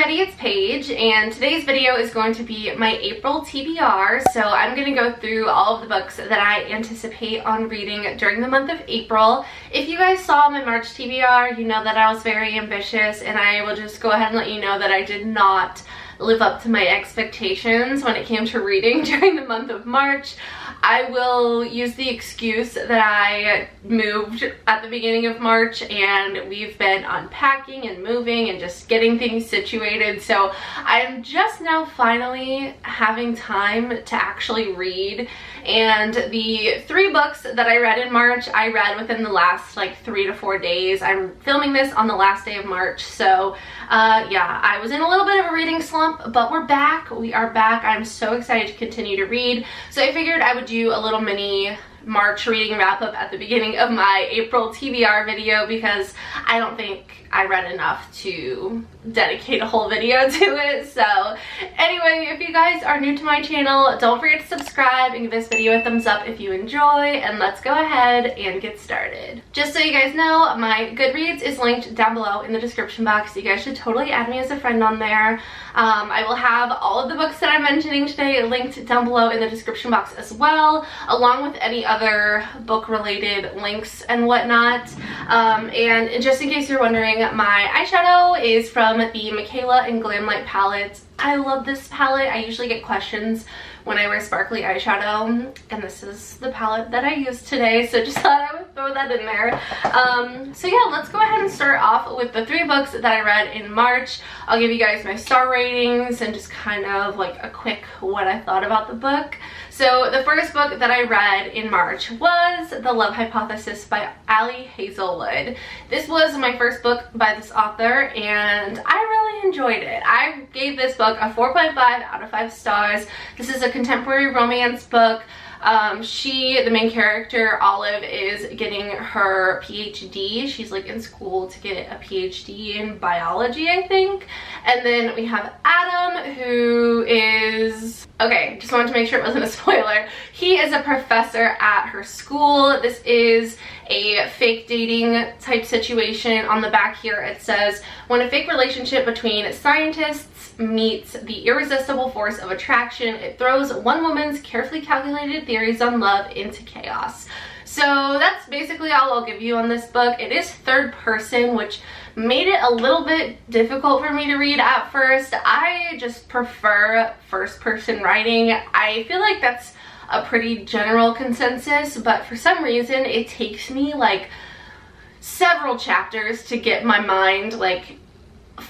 everybody, it's Paige, and today's video is going to be my April TBR. So I'm going to go through all of the books that I anticipate on reading during the month of April. If you guys saw my March TBR, you know that I was very ambitious, and I will just go ahead and let you know that I did not live up to my expectations when it came to reading during the month of March. I will use the excuse that I moved at the beginning of March and we've been unpacking and moving and just getting things situated. So I'm just now finally having time to actually read. And the 3 books that I read in March, I read within the last like 3 to 4 days. I'm filming this on the last day of March. So yeah, I was in a little bit of a reading slump, but we're back. We are back. I'm so excited to continue to read. So I figured I would do a little mini March reading wrap up at the beginning of my April TBR video because I don't think I read enough to dedicate a whole video to it. So anyway, if you guys are new to my channel, don't forget to subscribe and give this video a thumbs up if you enjoy, and let's go ahead and get started. Just so you guys know, my Goodreads is linked down below in the description box. You guys should totally add me as a friend on there. I will have all of the books that I'm mentioning today linked down below in the description box as well, along with any other book related links and whatnot. And just in case you're wondering, my eyeshadow is from the Michaela and Glamlight palette. I love this palette. I usually get questions when I wear sparkly eyeshadow, and this is the palette that I used today, so just thought I would throw that in there. So yeah, let's go ahead and start off with the 3 books that I read in March. I'll give you guys my star ratings and just kind of like a quick what I thought about the book. So the first book that I read in March was The Love Hypothesis by Ali Hazelwood. This was my first book by this author, and I really enjoyed it. I gave this book a 4.5 out of 5 stars. This is a contemporary romance book. The main character, Olive, is getting her PhD. She's like in school to get a PhD in biology, I think. And then we have Adam, who is, okay, just wanted to make sure it wasn't a spoiler. He is a professor at her school. This is a fake dating type situation. On the back here it says, when a fake relationship between scientists meets the irresistible force of attraction, it throws one woman's carefully calculated theories on love into chaos. So that's basically all I'll give you on this book. It is third person, which made it a little bit difficult for me to read at first. I just prefer first person writing. I feel like that's a pretty general consensus, but for some reason it takes me like several chapters to get my mind like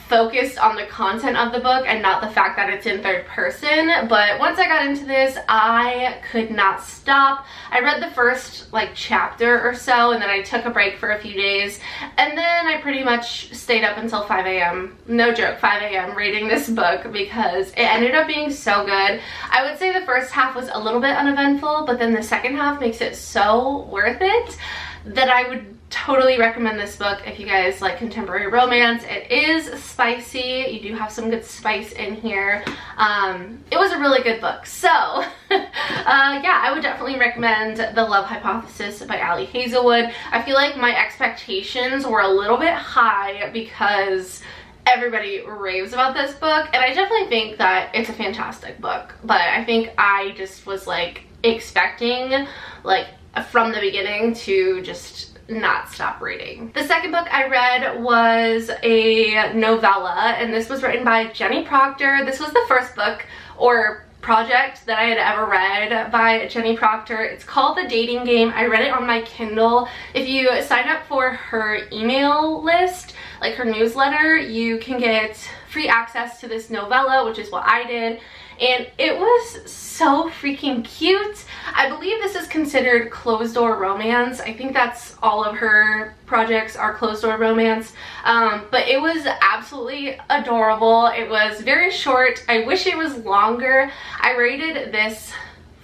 focused on the content of the book and not the fact that it's in third person. But once I got into this, I could not stop. I read the first like chapter or so, and then I took a break for a few days, and then I pretty much stayed up until 5 a.m. no joke, 5 a.m. reading this book because it ended up being so good. I would say the first half was a little bit uneventful, but then the second half makes it so worth it that I would totally recommend this book if you guys like contemporary romance. It is spicy. You do have some good spice in here. It was a really good book. So yeah, I would definitely recommend The Love Hypothesis by Ali Hazelwood. I feel like my expectations were a little bit high because everybody raves about this book, and I definitely think that it's a fantastic book, but I think I just was like expecting like from the beginning to just not stop reading. The second book I read was a novella, and this was written by Jenny Proctor. This was the first book or project that I had ever read by Jenny Proctor. It's called The Dating Game. I read it on my Kindle. If you sign up for her email list, like her newsletter, you can get free access to this novella, which is what I did. And it was so freaking cute. I believe this is considered closed-door romance. I think that's all of her projects are closed-door romance. But it was absolutely adorable. It was very short. I wish it was longer. I rated this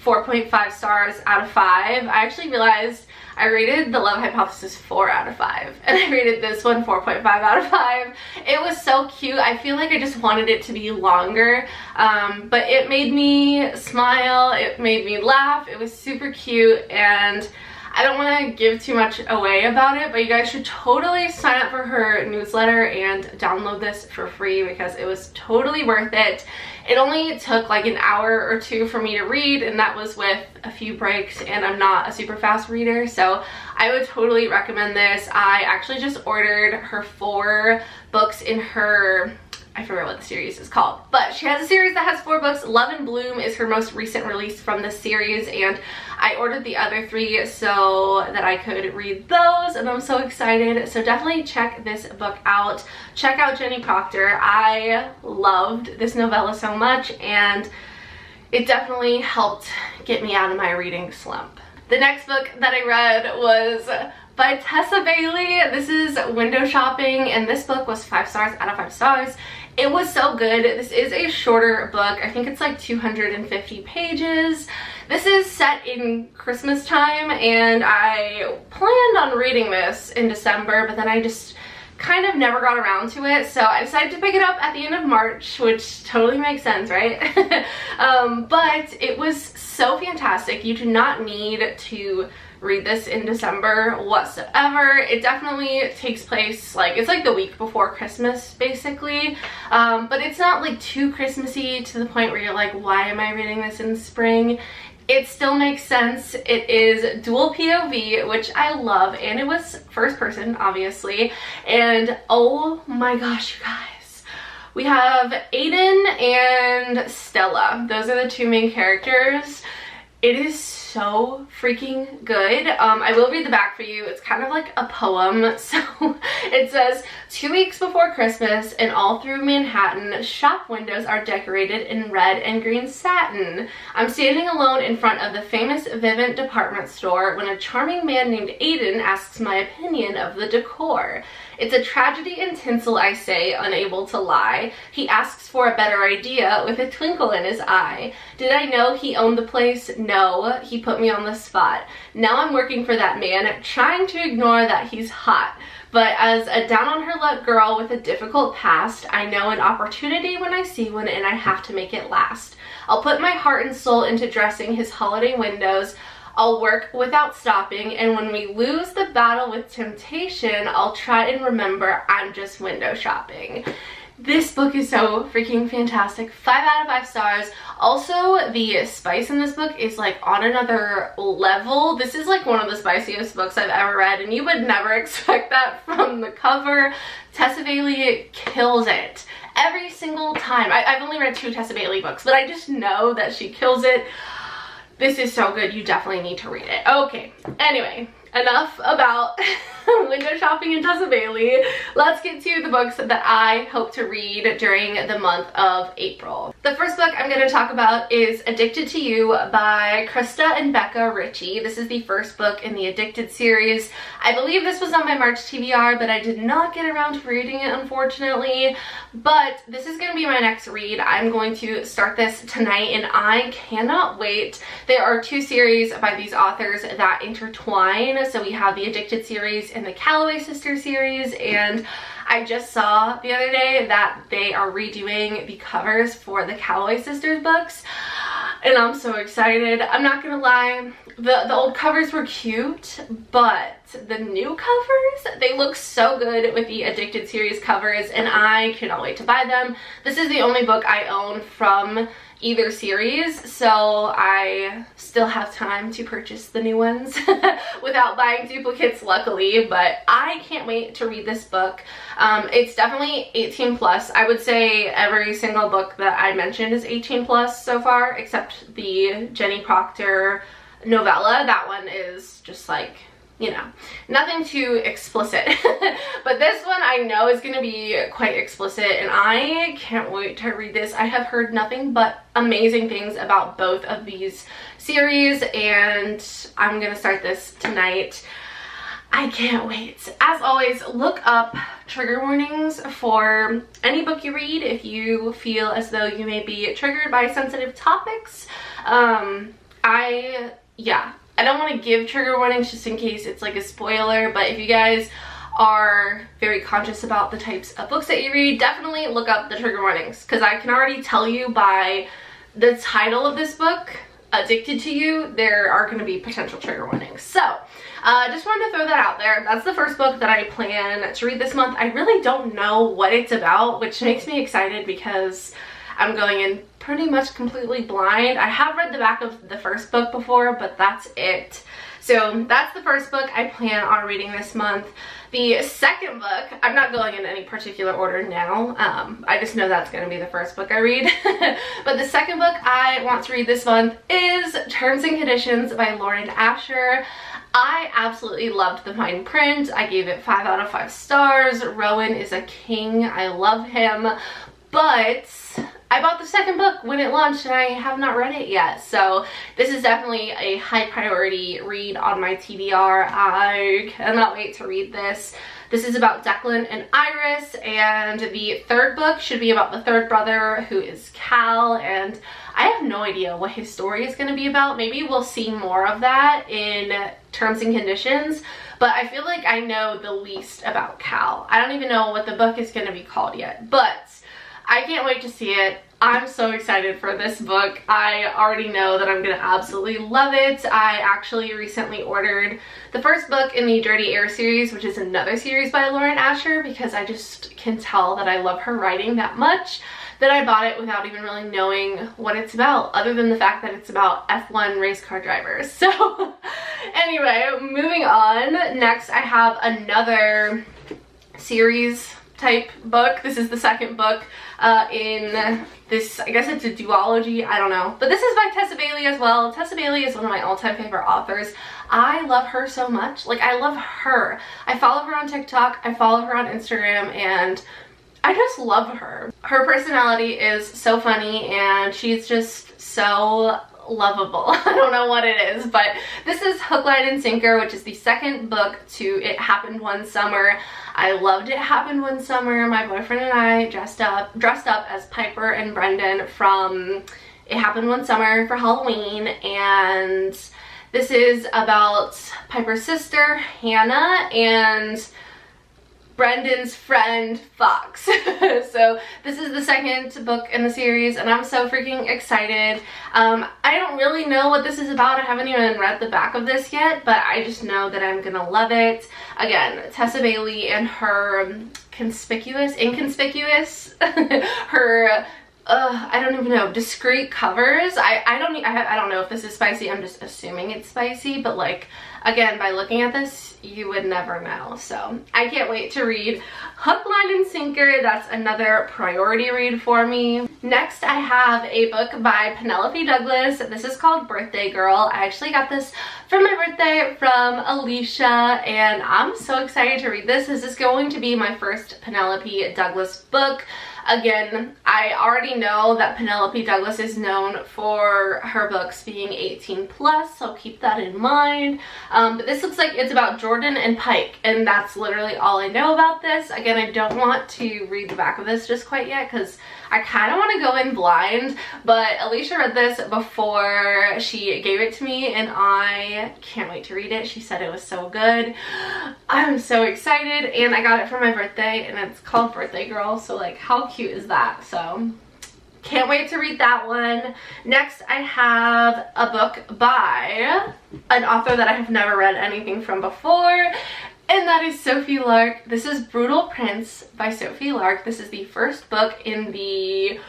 4.5 stars out of 5. I actually realized I rated The Love Hypothesis 4 out of 5, and I rated this one 4.5 out of 5. It was so cute. I feel like I just wanted it to be longer, but it made me smile, it made me laugh, it was super cute, and I don't want to give too much away about it, but you guys should totally sign up for her newsletter and download this for free because it was totally worth it. It only took like an hour or two for me to read, and that was with a few breaks, and I'm not a super fast reader, so I would totally recommend this. I actually just ordered her 4 books in her, I forget what the series is called, but she has a series that has 4 books. Love and Bloom is her most recent release from this series, and I ordered the other 3 so that I could read those, and I'm so excited. So definitely check this book out. Check out Jenny Proctor. I loved this novella so much, and it definitely helped get me out of my reading slump. The next book that I read was by Tessa Bailey. This is Window Shopping, and this book was 5 stars out of 5 stars. It was so good. This is a shorter book. I think it's like 250 pages. This is set in Christmas time, and I planned on reading this in December, but then I just kind of never got around to it, so I decided to pick it up at the end of March, which totally makes sense, right? But it was so fantastic. You do not need to read this in December whatsoever. It definitely takes place, like, it's like the week before Christmas basically, but it's not like too Christmassy to the point where you're like, why am I reading this in spring? It still makes sense. It is dual POV, which I love, and it was first person, obviously, and oh my gosh, you guys. We have Aiden and Stella. Those are the 2 main characters. It is so freaking good. I will read the back for you. It's kind of like a poem. So it says, 2 weeks before Christmas and all through Manhattan, shop windows are decorated in red and green satin. I'm standing alone in front of the famous Vivint department store when a charming man named Aiden asks my opinion of the decor. It's a tragedy and tinsel, I say, unable to lie. He asks for a better idea with a twinkle in his eye. Did I know he owned the place? No, he put me on the spot. Now I'm working for that man, trying to ignore that he's hot. But as a down-on-her-luck girl with a difficult past, I know an opportunity when I see one, and I have to make it last. I'll put my heart and soul into dressing his holiday windows. I'll work without stopping, and when we lose the battle with temptation, I'll try and remember I'm just window shopping. This book is so freaking fantastic. 5 out of 5 stars. Also, the spice in this book is like on another level. This is like one of the spiciest books I've ever read, and you would never expect that from the cover. Tessa Bailey kills it every single time. I've only read 2 Tessa Bailey books, but I just know that she kills it. This is so good. You definitely need to read it. Okay, anyway, enough about window shopping and Tessa Bailey. Let's get to the books that I hope to read during the month of April. The first book I'm going to talk about is Addicted to You by Krista and Becca Ritchie. This is the first book in the Addicted series. I believe this was on my March TBR, but I did not get around to reading it, unfortunately. But this is going to be my next read. I'm going to start this tonight, and I cannot wait. There are 2 series by these authors that intertwine. So we have the Addicted series and the Calloway Sisters series, and I just saw the other day that they are redoing the covers for the Calloway Sisters books, and I'm so excited. I'm not gonna lie, the old covers were cute, but the new covers, they look so good with the Addicted series covers, and I cannot wait to buy them. This is the only book I own from either series, so I still have time to purchase the new ones without buying duplicates, luckily. But I can't wait to read this book. It's definitely 18 plus. I would say every single book that I mentioned is 18 plus so far, except the Jenny Proctor novella. That one is just like, you know, nothing too explicit. But this one I know is going to be quite explicit, and I can't wait to read this. I have heard nothing but amazing things about both of these series, and I'm going to start this tonight. I can't wait. As always, look up trigger warnings for any book you read if you feel as though you may be triggered by sensitive topics. I don't want to give trigger warnings just in case it's like a spoiler, but if you guys are very conscious about the types of books that you read, definitely look up the trigger warnings, because I can already tell you by the title of this book addicted to you, there are going to be potential trigger warnings. So just wanted to throw that out there. That's the first book that I plan to read this month. I really don't know what it's about, which makes me excited because I'm going in pretty much completely blind. I have read the back of the first book before, but that's it. So that's the first book I plan on reading this month. The second book, I'm not going in any particular order now. I just know that's going to be the first book I read. But the second book I want to read this month is Terms and Conditions by Lauren Asher. I absolutely loved the fine print. I gave it 5 out of 5 stars. Rowan is a king. I love him. But I bought the second book when it launched and I have not read it yet. So this is definitely a high priority read on my TBR. I cannot wait to read this. This is about Declan and Iris, and the third book should be about the third brother, who is Cal, and I have no idea what his story is going to be about. Maybe we'll see more of that in Terms and Conditions, but I feel like I know the least about Cal. I don't even know what the book is going to be called yet, but I can't wait to see it. I'm so excited for this book. I already know that I'm going to absolutely love it. I actually recently ordered the first book in the Dirty Air series, which is another series by Lauren Asher, because I just can tell that I love her writing that much that I bought it without even really knowing what it's about, other than the fact that it's about F1 race car drivers. So anyway, moving on. Next, I have another series type book. This is the second book in this, I guess it's a duology, I don't know. But this is by Tessa Bailey as well. Tessa Bailey is one of my all-time favorite authors. I love her so much. Like, I love her. I follow her on TikTok, I follow her on Instagram, and I just love her. Her personality is so funny and she's just so lovable. I don't know what it is, but this is Hookline and Sinker, which is the second book to It Happened One Summer. I loved It Happened One Summer. My boyfriend and I dressed up as Piper and Brendan from It Happened One Summer for Halloween, and this is about Piper's sister Hannah and Brendan's friend Fox. So this is the second book in the series and I'm so freaking excited. I don't really know what this is about. I haven't even read the back of this yet, but I just know that I'm gonna love it. Again, Tessa Bailey and her inconspicuous, her I don't even know, discreet covers. I don't know if this is spicy. I'm just assuming it's spicy, but like, again, by looking at this, you would never know. So I can't wait to read Hook, Line, and Sinker. That's another priority read for me. Next, I have a book by Penelope Douglas. This is called Birthday Girl. I actually got this for my birthday from Alicia, and I'm so excited to read this. This is going to be my first Penelope Douglas book. Again, I already know that Penelope Douglas is known for her books being 18+, so keep that in mind. But this looks like it's about Jordan and Pike, and that's literally all I know about this. Again, I don't want to read the back of this just quite yet because I kind of want to go in blind, but Alicia read this before she gave it to me and I can't wait to read it. She said it was so good. I'm so excited, and I got it for my birthday and it's called Birthday Girl, so like, how cute is that? So can't wait to read that one. Next, I have a book by an author that I have never read anything from before, and that is Sophie Lark. This is Brutal Prince by Sophie Lark. This is the first book in the,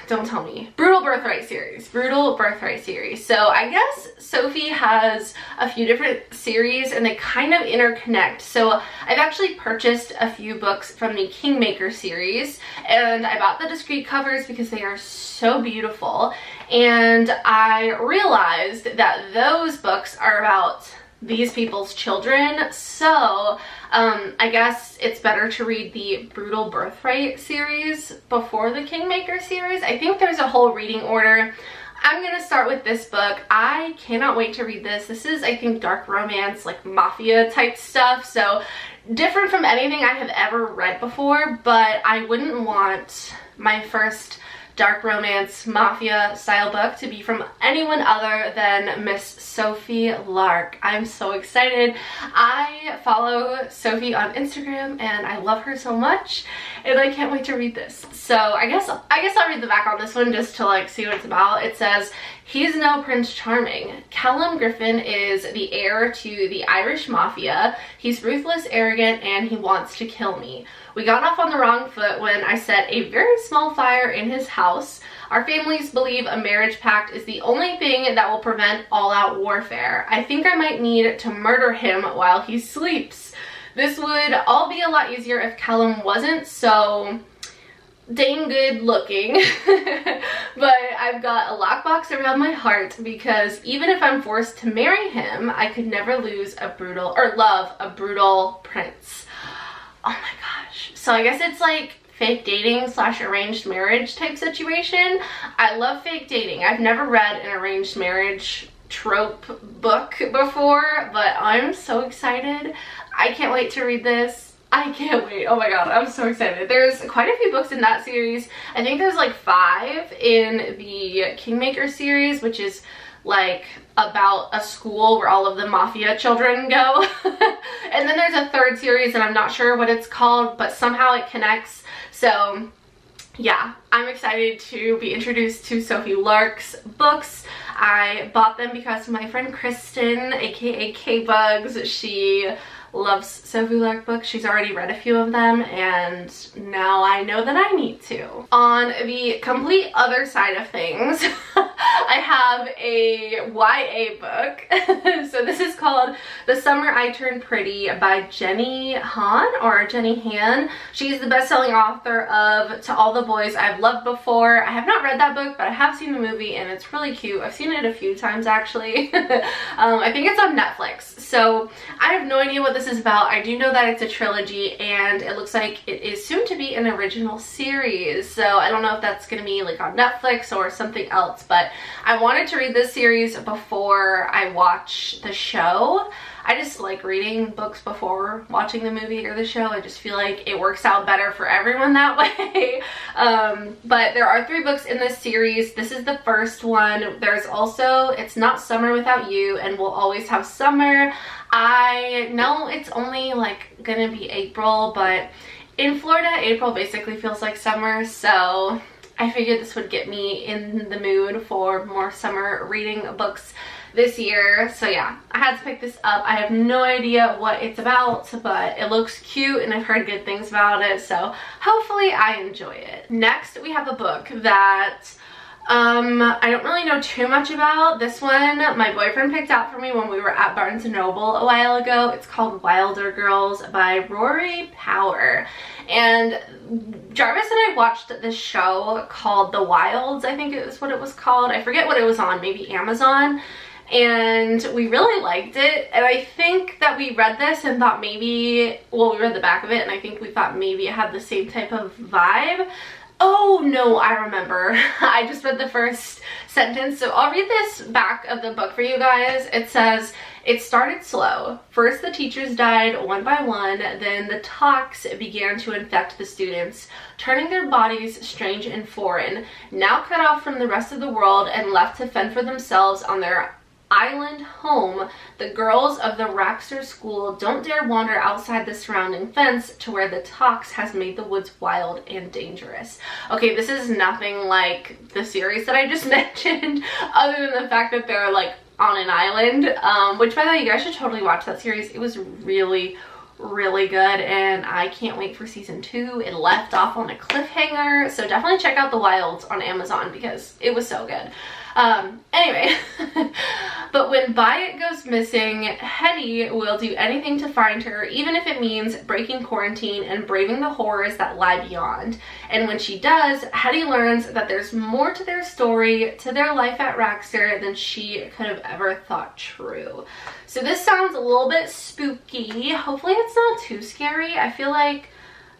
don't tell me, Brutal Birthright series. Brutal Birthright series. So I guess Sophie has a few different series and they kind of interconnect. So I've actually purchased a few books from the Kingmaker series, and I bought the discreet covers because they are so beautiful, and I realized that those books are about these people's children, so I guess it's better to read the Brutal Birthright series before the Kingmaker series. I think there's a whole reading order. I'm gonna start with this book. I cannot wait to read this. This is, I think, dark romance, like mafia type stuff, so different from anything I have ever read before, but I wouldn't want my first dark romance, mafia style book to be from anyone other than Miss Sophie Lark. I'm so excited. I follow Sophie on Instagram and I love her so much and I can't wait to read this. So I guess I'll read the back on this one just to like see what it's about. It says, he's no Prince Charming. Callum Griffin is the heir to the Irish mafia. He's ruthless, arrogant, and he wants to kill me. We got off on the wrong foot when I set a very small fire in his house. Our families believe a marriage pact is the only thing that will prevent all-out warfare. I think I might need to murder him while he sleeps. This would all be a lot easier if Callum wasn't so dang good looking. But I've got a lockbox around my heart because even if I'm forced to marry him, I could never love a brutal prince. Oh my gosh. So I guess it's like fake dating / arranged marriage type situation. I love fake dating. I've never read an arranged marriage trope book before, but I'm so excited. I can't wait to read this. I can't wait. Oh my god, I'm so excited. There's quite a few books in that series. I think there's like 5 in the Kingmaker series, which is like about a school where all of the mafia children go. And then there's a 3rd series and I'm not sure what it's called, but somehow it connects. So yeah, I'm excited to be introduced to Sophie Lark's books. I bought them because my friend Kristen, aka K-Bugs, she loves Sophie Lark books. She's already read a few of them and now I know that I need to. On the complete other side of things, I have a YA book. So this is called The Summer I Turned Pretty by Jenny Han. She's the best-selling author of To All the Boys I've Loved Before. I have not read that book, but I have seen the movie and it's really cute. I've seen it a few times actually. I think it's on Netflix. So I have no idea what this is about. I do know that it's a trilogy and it looks like it is soon to be an original series. So I don't know if that's going to be like on Netflix or something else, but I wanted to read this series before I watch the show. I just like reading books before watching the movie or the show. I just feel like it works out better for everyone that way. But there are 3 books in this series. This is the first one. There's also It's Not Summer Without You and We'll Always Have Summer. I know it's only like gonna be April, but in Florida, April basically feels like summer, so I figured this would get me in the mood for more summer reading books this year. So yeah, I had to pick this up. I have no idea what it's about, but it looks cute and I've heard good things about it, so hopefully I enjoy it. Next, we have a book that I don't really know too much about. This one my boyfriend picked out for me when we were at Barnes & Noble a while ago. It's called Wilder Girls by Rory Power. And Jarvis and I watched this show called The Wilds, I think it was what it was called. I forget what it was on, maybe Amazon. And we really liked it. And I think that we read this and thought maybe, well, we read the back of it and I think we thought maybe it had the same type of vibe. Oh no, I remember. I just read the first sentence, so I'll read this back of the book for you guys. It says, it started slow. First the teachers died one by one, then the tox began to infect the students, turning their bodies strange and foreign. Now cut off from the rest of the world and left to fend for themselves on their island home, the girls of the Raxter school don't dare wander outside the surrounding fence to where the tox has made the woods wild and dangerous. Okay, this is nothing like the series that I just mentioned, other than the fact that they're like on an island, which by the way, you guys should totally watch that series. It was really good and I can't wait for season 2. It left off on a cliffhanger, so definitely check out The Wilds on Amazon because it was so good. Anyway, but when Byatt goes missing, Hetty will do anything to find her, even if it means breaking quarantine and braving the horrors that lie beyond. And when she does, Hetty learns that there's more to their story, to their life at Raxter, than she could have ever thought true. So this sounds a little bit spooky. Hopefully it's not too scary. I feel like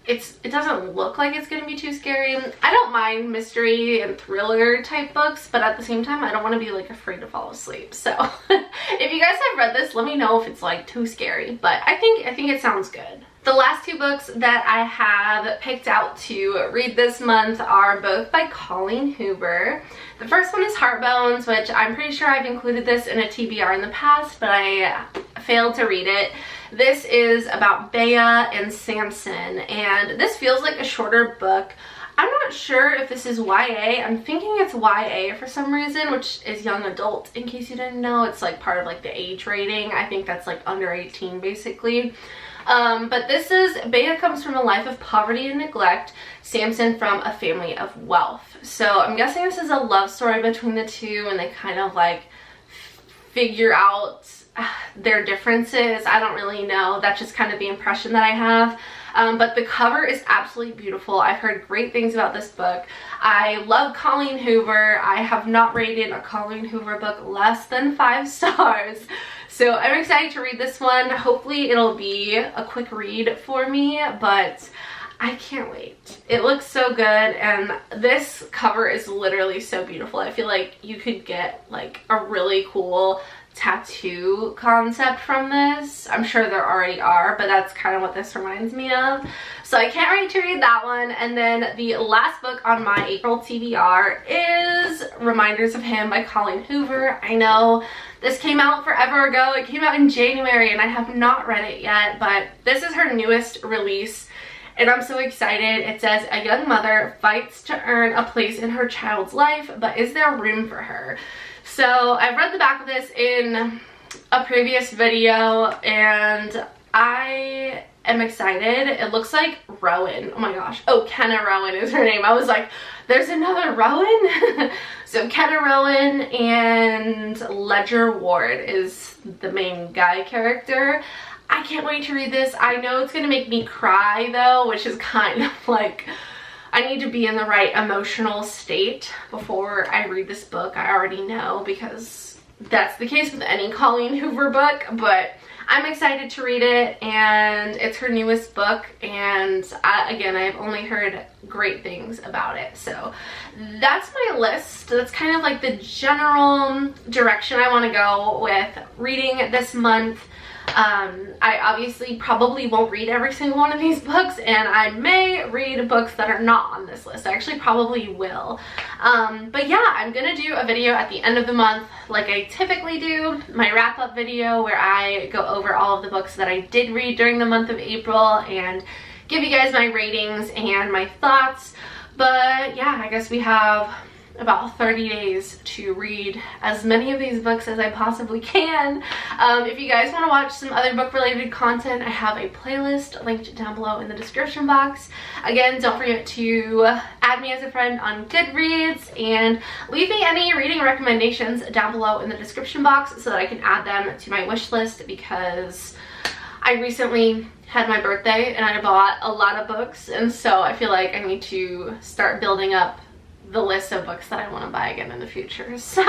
it doesn't look like it's gonna be too scary. I don't mind mystery and thriller type books, but at the same time I don't want to be like afraid to fall asleep. So if you guys have read this, let me know if it's like too scary, but I think it sounds good. The last two books that I have picked out to read this month are both by Colleen Hoover. The first one is Heartbones, which I'm pretty sure I've included this in a TBR in the past, but I failed to read it. This is about Bea and Samson, and this feels like a shorter book. I'm not sure if this is YA. I'm thinking it's YA for some reason, which is young adult. In case you didn't know, it's like part of like the age rating. I think that's like under 18 basically. But this is, Bea comes from a life of poverty and neglect, Samson from a family of wealth. So I'm guessing this is a love story between the two, and they kind of like figure out their differences. I don't really know. That's just kind of the impression that I have. But the cover is absolutely beautiful. I've heard great things about this book. I love Colleen Hoover. I have not rated a Colleen Hoover book less than 5 stars. So I'm excited to read this one. Hopefully it'll be a quick read for me, but I can't wait. It looks so good, and this cover is literally so beautiful. I feel like you could get like a really cool tattoo concept from this. I'm sure there already are, but that's kind of what this reminds me of. So I can't wait to read that one. And then the last book on my April TBR is Reminders of Him by Colleen Hoover. I know this came out forever ago. It came out in January and I have not read it yet, but this is her newest release and I'm so excited. It says, a young mother fights to earn a place in her child's life, but is there room for her? So I've read the back of this in a previous video and I am excited. It looks like Rowan. Oh my gosh. Oh, Kenna Rowan is her name. I was like, there's another Rowan? So Kenna Rowan and Ledger Ward is the main guy character. I can't wait to read this. I know it's gonna make me cry though, which is kind of like, I need to be in the right emotional state before I read this book. I already know, because that's the case with any Colleen Hoover book, but I'm excited to read it, and it's her newest book, and again, I've only heard great things about it. So that's my list. That's kind of like the general direction I want to go with reading this month. I obviously probably won't read every single one of these books, and I may read books that are not on this list. I actually probably will. But yeah, I'm gonna do a video at the end of the month like I typically do, my wrap-up video where I go over all of the books that I did read during the month of April and give you guys my ratings and my thoughts. But yeah, I guess we have about 30 days to read as many of these books as I possibly can. If you guys want to watch some other book related content, I have a playlist linked down below in the description box. Again, don't forget to add me as a friend on Goodreads and leave me any reading recommendations down below in the description box so that I can add them to my wish list, because I recently had my birthday and I bought a lot of books, and so I feel like I need to start building up the list of books that I want to buy again in the future. So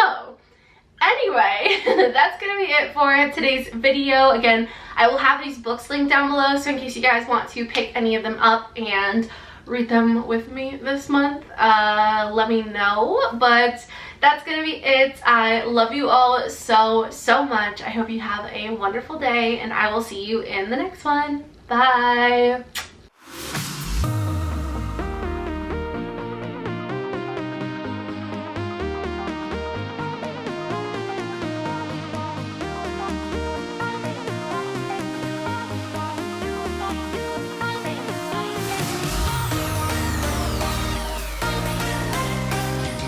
anyway, that's gonna be it for today's video. Again, I will have these books linked down below, so in case you guys want to pick any of them up and read them with me this month, let me know. But that's gonna be it. I love you all so much. I hope you have a wonderful day, and I will see you in the next one. Bye.